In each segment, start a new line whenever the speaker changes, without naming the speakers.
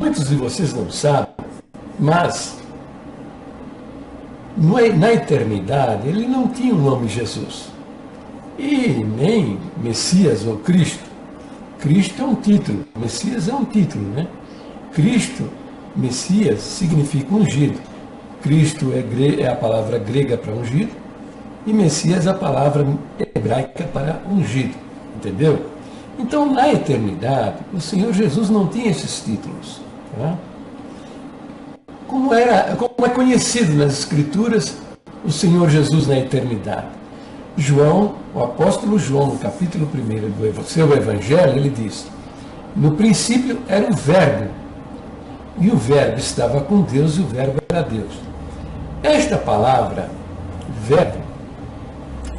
muitos de vocês não sabem, mas na eternidade ele não tinha o nome Jesus. E nem Messias ou Cristo. Cristo é um título, Messias é um título, né? Cristo, Messias, significa ungido. Cristo é a palavra grega para ungido, e Messias é a palavra hebraica para ungido, entendeu? Então, na eternidade, o Senhor Jesus não tinha esses títulos. Tá? Como é conhecido nas Escrituras o Senhor Jesus na eternidade? João, o apóstolo João, no capítulo 1 do seu Evangelho, ele diz: no princípio era o Verbo, e o Verbo estava com Deus, e o Verbo era Deus. Esta palavra, Verbo,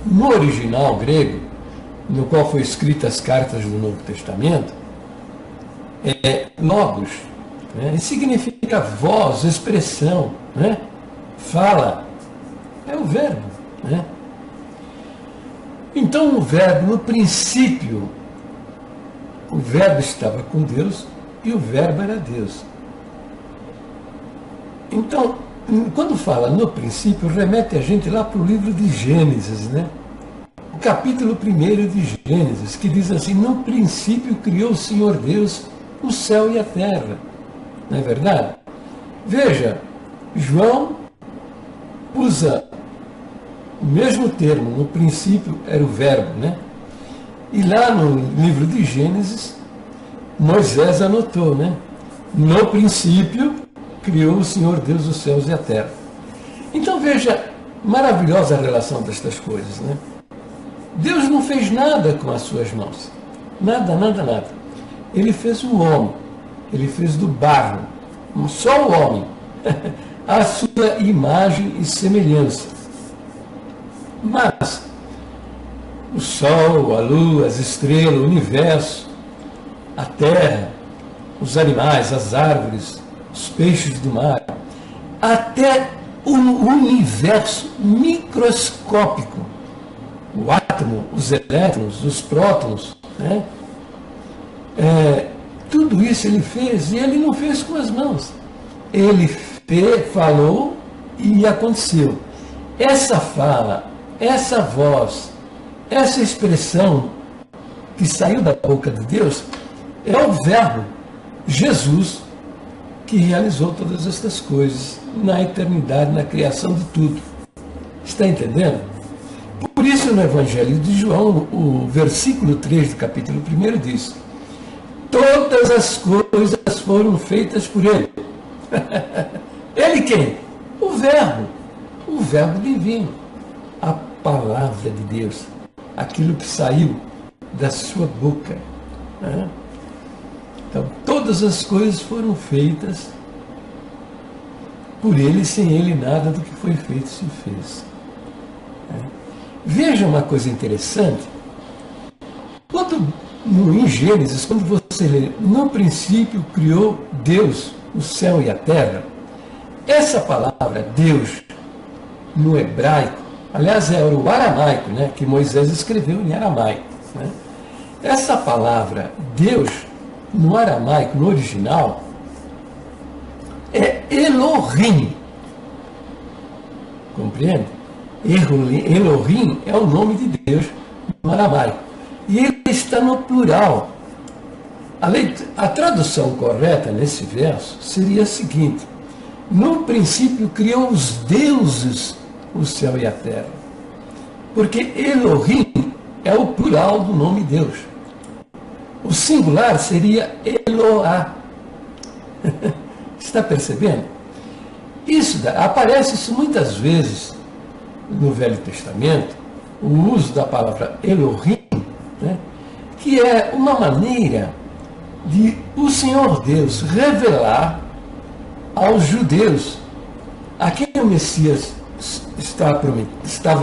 no original grego, no qual foi escritas as cartas do Novo Testamento, é logos, né? Significa voz, expressão, né? Fala, é o Verbo, né? Então o Verbo, no princípio, o Verbo estava com Deus e o Verbo era Deus. Então, quando fala no princípio, remete a gente lá para o livro de Gênesis, né? O capítulo 1 de Gênesis, que diz assim: no princípio criou o Senhor Deus o céu e a terra. Não é verdade? Veja, João usa o mesmo termo, no princípio era o verbo, né? E lá no livro de Gênesis, Moisés anotou, né? No princípio criou o Senhor Deus os céus e a terra. Então veja, maravilhosa a relação destas coisas, né? Deus não fez nada com as suas mãos. Nada, nada, nada. Ele fez o homem. Ele fez do barro. Só o homem. A sua imagem e semelhança. Mas o sol, a lua, as estrelas, o universo, a terra, os animais, as árvores, os peixes do mar, até o universo microscópico, o átomo, os elétrons, os prótons, né? Tudo isso ele fez, e ele não fez com as mãos. Ele falou e aconteceu. Essa fala, essa voz, essa expressão que saiu da boca de Deus é o Verbo, Jesus, que realizou todas estas coisas na eternidade, na criação de tudo. Está entendendo? Por isso, no Evangelho de João, o versículo 3 do capítulo 1 diz: todas as coisas foram feitas por ele. Ele quem? O Verbo divino, a palavra de Deus, aquilo que saiu da sua boca. Né? Então, todas as coisas foram feitas por ele, sem ele nada do que foi feito se fez. Veja uma coisa interessante. Em Gênesis, quando você lê, no princípio criou Deus o céu e a terra, essa palavra Deus, no hebraico, aliás, era o aramaico, né, que Moisés escreveu em aramaico. Né? Essa palavra Deus, no aramaico, no original, é Elohim. Compreende? Elohim é o nome de Deus no aramaico. E ele está no plural. A tradução correta nesse verso seria a seguinte: no princípio criou os deuses o céu e a terra. Porque Elohim é o plural do nome Deus. O singular seria Eloá. Está percebendo? Aparece isso muitas vezes no Velho Testamento, o uso da palavra Elohim, né, que é uma maneira de o Senhor Deus revelar aos judeus a quem o Messias estava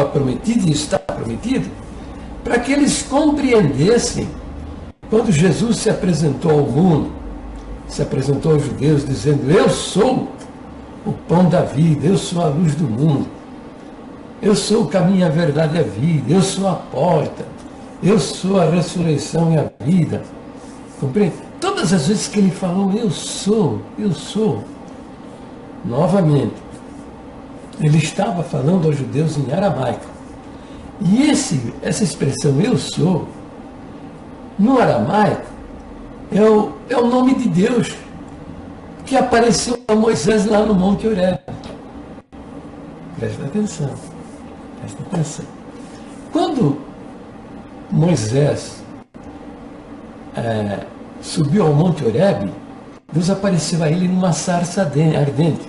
prometido e está prometido, para que eles compreendessem quando Jesus se apresentou ao mundo, se apresentou aos judeus dizendo: eu sou o pão da vida, eu sou a luz do mundo, eu sou o caminho, a verdade e a vida, eu sou a porta, eu sou a ressurreição e a vida. Compreende? todas as vezes que ele falou, eu sou, novamente, ele estava falando aos judeus em aramaico. E essa expressão, eu sou, no aramaico, é o nome de Deus que apareceu a Moisés lá no Monte Horebe. Presta atenção, presta atenção. Quando Moisés subiu ao Monte Horebe, Deus apareceu a ele numa sarça ardente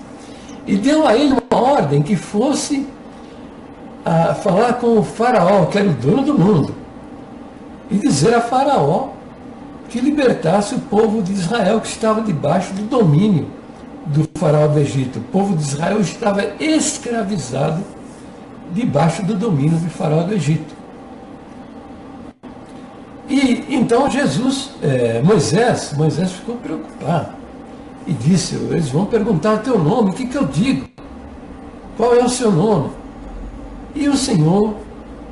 e deu a ele uma ordem que fosse a falar com o faraó, que era o dono do mundo, e dizer a faraó que libertasse o povo de Israel, que estava debaixo do domínio do faraó do Egito. O povo de Israel estava escravizado debaixo do domínio do faraó do Egito. E então Moisés ficou preocupado e disse, eles vão perguntar o teu nome, o que eu digo? Qual é o seu nome? E o Senhor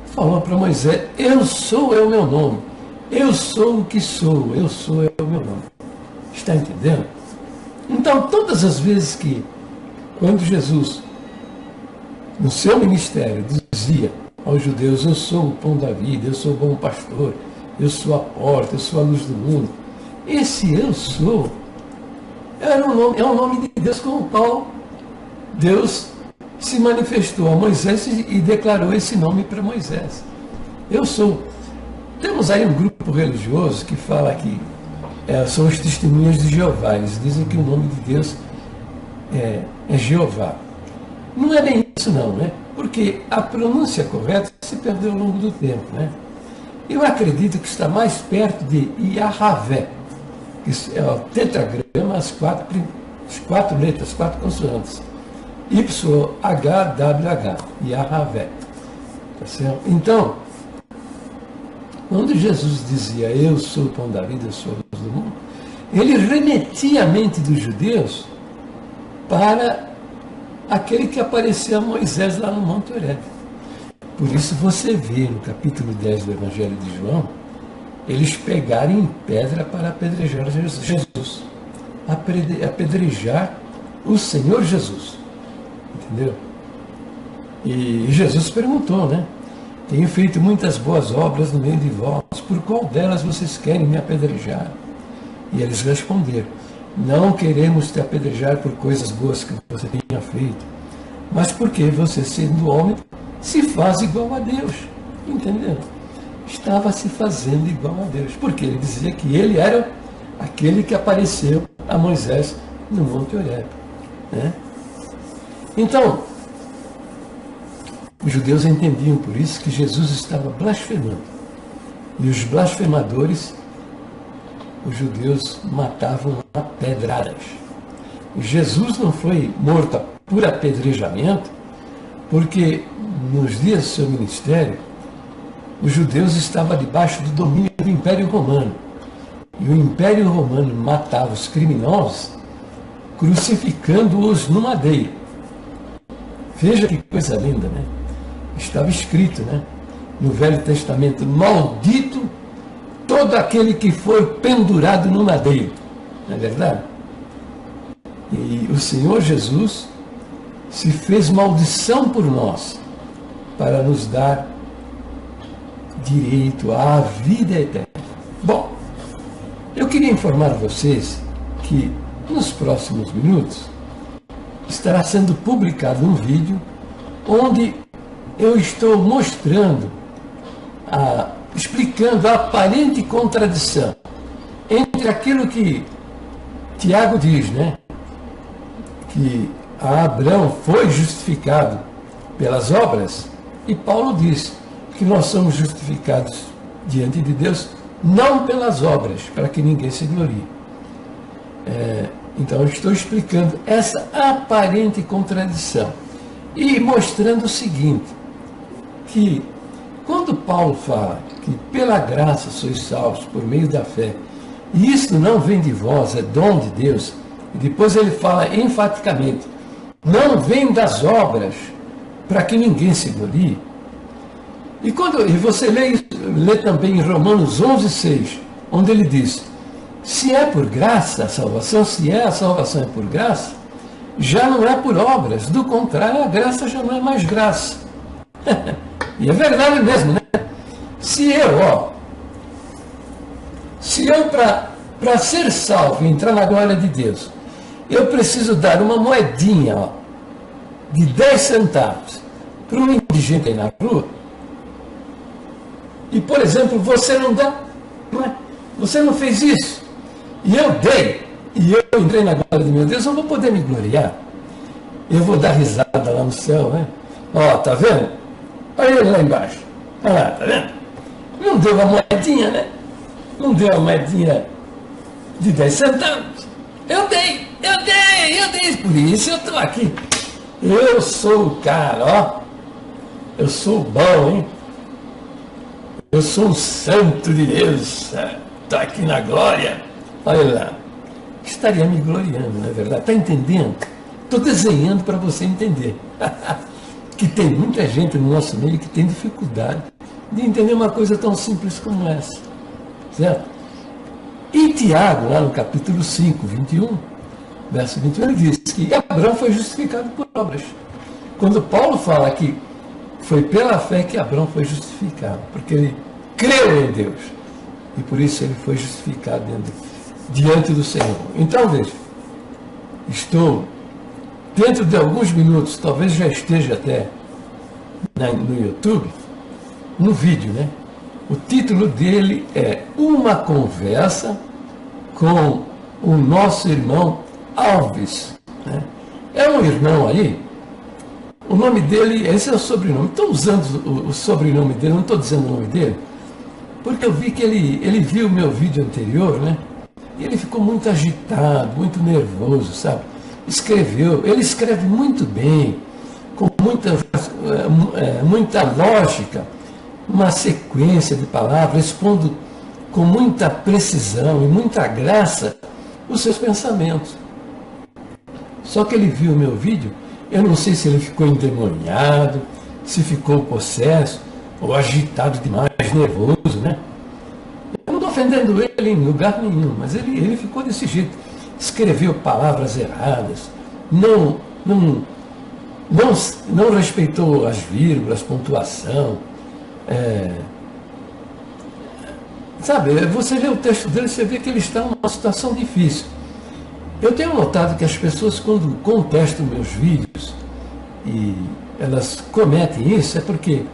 falou para Moisés, eu sou é o meu nome, eu sou o que sou, eu sou é o meu nome. Está entendendo? Então, todas as vezes quando Jesus, no seu ministério, dizia aos judeus, eu sou o pão da vida, eu sou o bom pastor, eu sou a porta, eu sou a luz do mundo, esse eu sou é o nome de Deus com o qual Deus se manifestou a Moisés e declarou esse nome para Moisés. Eu sou. Temos aí um grupo religioso que fala que são os testemunhas de Jeová. Eles dizem que o nome de Deus é Jeová. Não é bem isso não, né? Porque a pronúncia correta se perdeu ao longo do tempo, né? Eu acredito que está mais perto de Yahavé, que é o tetragrama, as quatro letras, 4 consoantes. YHWH, Yahavé. Tá certo? Então, quando Jesus dizia, eu sou o pão da vida, eu sou a luz do mundo, ele remetia a mente dos judeus para aquele que apareceu a Moisés lá no Monte Horebe. Por isso você vê no capítulo 10 do Evangelho de João, eles pegarem pedra para apedrejar Jesus, apedrejar o Senhor Jesus. Entendeu? E Jesus perguntou, né? Tenho feito muitas boas obras no meio de vós, por qual delas vocês querem me apedrejar? E eles responderam, não queremos te apedrejar por coisas boas que você tenha feito, mas porque você, sendo homem, se faz igual a Deus. Entendeu? Estava se fazendo igual a Deus, porque ele dizia que ele era aquele que apareceu a Moisés no Monte Horebe, né? Então, os judeus entendiam por isso que Jesus estava blasfemando. E os blasfemadores, os judeus matavam a pedradas. Jesus não foi morto por apedrejamento, porque nos dias do seu ministério, os judeus estavam debaixo do domínio do Império Romano. E o Império Romano matava os criminosos, crucificando-os no madeiro. Veja que coisa linda, né? Estava escrito, né, no Velho Testamento, maldito todo aquele que for pendurado no madeiro. Não é verdade? E o Senhor Jesus se fez maldição por nós, para nos dar direito à vida eterna. Bom, eu queria informar vocês que nos próximos minutos estará sendo publicado um vídeo onde eu estou mostrando, explicando a aparente contradição entre aquilo que Tiago diz, né? Que Abraão foi justificado pelas obras, e Paulo diz que nós somos justificados diante de Deus não pelas obras, para que ninguém se glorie. Então eu estou explicando essa aparente contradição e mostrando o seguinte, que quando Paulo fala que pela graça sois salvos por meio da fé, e isso não vem de vós, é dom de Deus, e depois ele fala enfaticamente, não vem das obras, para que ninguém se glorie. E você lê também em Romanos 11:6, onde ele diz, Se é por graça a salvação, se a salvação é por graça, já não é por obras. Do contrário, a graça já não é mais graça. E é verdade mesmo, né? Se eu para ser salvo e entrar na glória de Deus, eu preciso dar uma moedinha de 10 centavos para um indigente aí na rua, e, por exemplo, você não dá, não é? Você não fez isso, e eu dei, e eu entrei na glória de meu Deus, eu vou poder me gloriar. Eu vou dar risada lá no céu, né? Ó, tá vendo? Olha ele lá embaixo. Olha lá, tá vendo? Não deu uma moedinha, né? Não deu uma moedinha de 10 centavos. Eu dei. Por isso eu estou aqui. Eu sou o cara, ó. Eu sou o bom, hein? Eu sou o santo de Deus. Estou aqui na glória. Olha lá. Estaria me gloriando, não é verdade? Está entendendo? Estou desenhando para você entender. Que tem muita gente no nosso meio que tem dificuldade de entender uma coisa tão simples como essa. Certo? E Tiago, lá no capítulo 5, 21, verso 21, ele diz que Abraão foi justificado por obras. Quando Paulo fala que foi pela fé que Abraão foi justificado, porque ele creu em Deus, e por isso ele foi justificado diante do Senhor. Então, veja, estou, dentro de alguns minutos, talvez já esteja até no YouTube, no vídeo, né? O título dele é Uma Conversa com o Nosso Irmão Alves. Né? É um irmão aí, o nome dele, esse é o sobrenome. Estou usando o sobrenome dele, não estou dizendo o nome dele, porque eu vi que ele viu o meu vídeo anterior, né? E ele ficou muito agitado, muito nervoso, sabe? Ele escreve muito bem, com muita lógica, uma sequência de palavras, expondo com muita precisão e muita graça os seus pensamentos. Só que ele viu o meu vídeo, eu não sei se ele ficou endemoniado, se ficou possesso, ou agitado demais, nervoso, né? Eu não estou ofendendo ele em lugar nenhum, mas ele ficou desse jeito. Escreveu palavras erradas, não respeitou as vírgulas, pontuação. Sabe, você lê o texto dele, você vê que ele está numa situação difícil. Eu tenho notado que as pessoas, quando contestam meus vídeos e elas cometem isso, é porque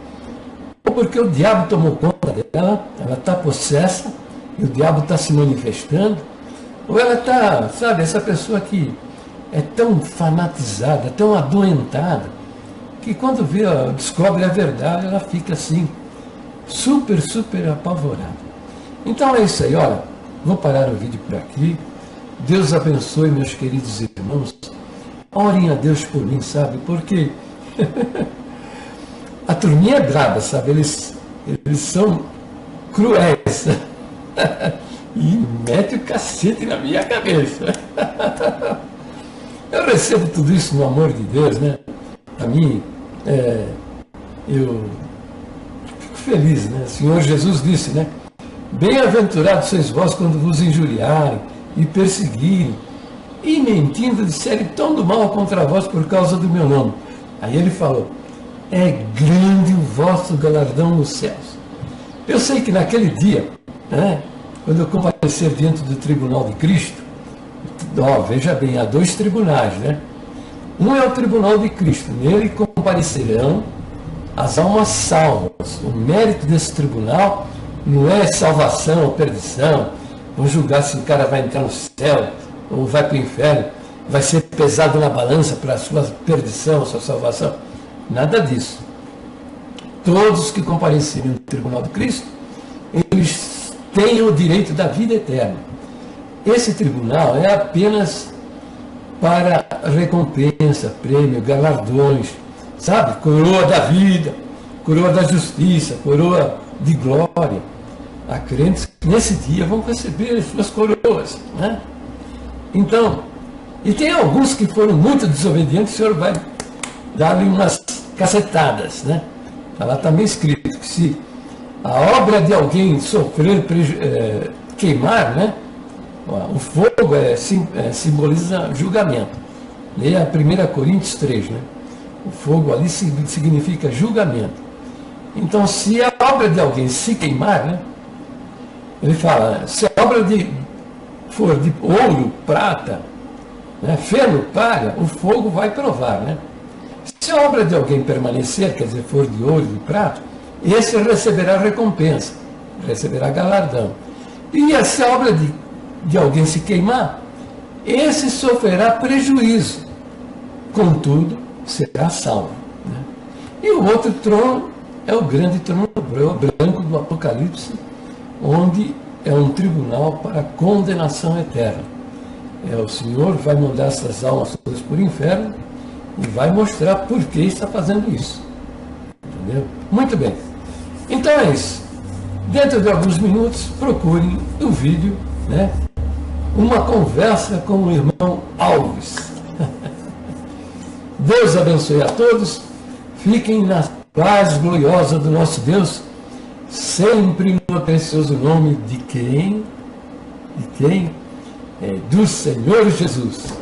o diabo tomou conta dela, ela está possessa e o diabo está se manifestando, ou ela está, sabe, essa pessoa que é tão fanatizada, tão adoentada, que quando descobre a verdade, ela fica assim, super apavorada. Então é isso aí, olha, vou parar o vídeo por aqui. Deus abençoe, meus queridos irmãos. Orem a Deus por mim, sabe? Porque a turminha é braba, sabe? Eles são cruéis. E mete o cacete na minha cabeça. Eu recebo tudo isso no amor de Deus, né? A mim, eu fico feliz, né? O Senhor Jesus disse, né? Bem-aventurados sois vós quando vos injuriarem e perseguirem, e mentindo disserem todo mal contra vós por causa do meu nome. Aí ele falou, é grande o vosso galardão nos céus. Eu sei que naquele dia, né, quando eu comparecer diante do tribunal de Cristo, veja bem, há dois tribunais, né? Um é o tribunal de Cristo, nele comparecerão as almas salvas. O mérito desse tribunal não é salvação ou perdição, vão julgar se o cara vai entrar no céu ou vai para o inferno, vai ser pesado na balança para a sua perdição, a sua salvação. Nada disso. Todos que comparecerem no tribunal de Cristo, eles têm o direito da vida eterna. Esse tribunal é apenas para recompensa, prêmio, galardões, sabe? Coroa da vida, coroa da justiça, coroa de glória. Há crentes que nesse dia vão receber as suas coroas, né? Então, e tem alguns que foram muito desobedientes, o Senhor vai dar-lhe umas cacetadas, né? Lá também escrito que se a obra de alguém sofrer queimar, né? O fogo simboliza julgamento. Leia 1 Coríntios 3, né? O fogo ali significa julgamento. Então, se a obra de alguém se queimar, né? Ele fala, se a obra for de ouro, prata, né, feno, palha, o fogo vai provar, né? Se a obra de alguém permanecer, quer dizer, for de ouro, de prata, esse receberá recompensa, receberá galardão. E se a obra de alguém se queimar, esse sofrerá prejuízo, contudo, será salvo, né? E o outro trono é o grande trono branco do Apocalipse, onde é um tribunal para condenação eterna. O Senhor vai mandar essas almas todas por inferno e vai mostrar por que está fazendo isso. Entendeu? Muito bem. Então é isso. Dentro de alguns minutos, procurem o vídeo, né? Uma conversa com o irmão Alves. Deus abençoe a todos. Fiquem na paz gloriosa do nosso Deus, sempre no precioso nome de quem? De quem? Do Senhor Jesus.